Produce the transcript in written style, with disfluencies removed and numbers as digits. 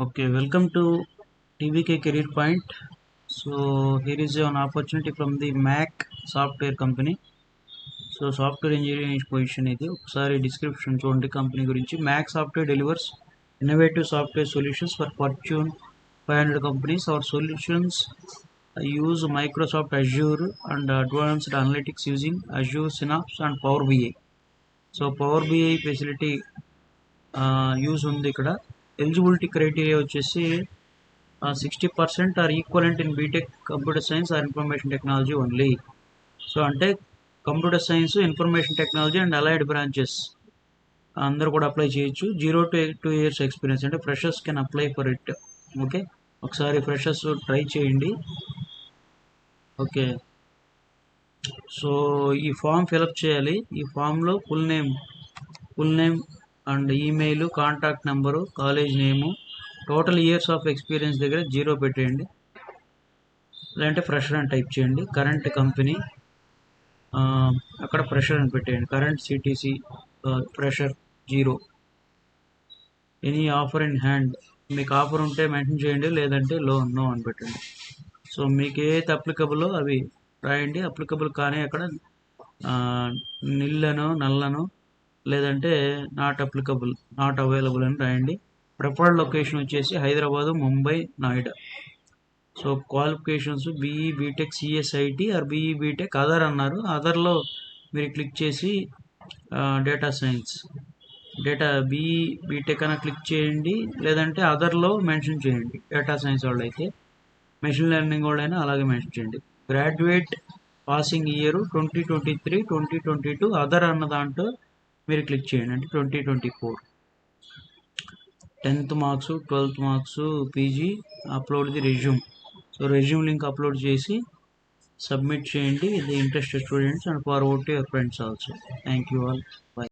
Okay, welcome to TVK Career Point. So here is an opportunity from the MAQ Software company. So software engineering position ఇది ఒకసారి description చూడండి company గురించి. MAQ software delivers innovative software solutions for Fortune 500 companies. Our solutions use Microsoft Azure and advanced analytics using Azure Synapse and Power BI. So power BI facility use ఉంది ఇక్కడ. Eligibility criteria వచ్చేసి 60% or equivalent in BTech computer science or information technology only. So అంటే computer science, information technology and allied branches అందరూ కూడా apply చేయొచ్చు. 0 to 2 years experience, అంటే freshers can apply for it. Okay, ఒకసారి freshers try చేయండి. Okay, so ఈ form fill up చేయాలి. ఈ ఫామ్లో full name and email, contact number, college name, total years of experience దగ్గర 0 పెట్టేయండి, లేదంటే ఫ్రెషర్ అని టైప్ చేయండి. కరెంట్ కంపెనీ అక్కడ ఫ్రెషర్ అని పెట్టేయండి. Current CTC fresher 0. Any offer in hand, మీకు ఆఫర్ ఉంటే మెన్షన్ చేయండి, లేదంటే నో అని పెట్టండి. సో మీకు ఏదైతే అప్లికబుల్ అవి రాయండి. అప్లికబుల్ కానీ అక్కడ నల్లను లేదంటే నాట్ అప్లికబుల్, నాట్ అవైలబుల్ అని రాయండి. ప్రిఫర్డ్ లొకేషన్ వచ్చేసి Hyderabad, Mumbai, Noida. So qualifications BE BTech CSIT or BE BTech other అన్నారు. అదర్లో మీరు క్లిక్ చేసి డేటా సైన్స్, బీఈ బీటెక్ అని క్లిక్ చేయండి, లేదంటే అదర్లో మెన్షన్ చేయండి. డేటా సైన్స్ వాళ్ళు అయితే, మెషిన్ లెర్నింగ్ వాళ్ళు అయినా అలాగే మెన్షన్ చేయండి. గ్రాడ్యుయేట్ పాసింగ్ ఇయర్ 2023, 2022 అదర్ అన్న దాంట్లో మీరు క్లిక్ చేయండి, అంటే 2024. 10th marks, 12th marks, PG, upload the resume. So resume link upload చేసి సబ్మిట్ చేయండి. ఇది interested students and forward to your friends also. Thank you all. By.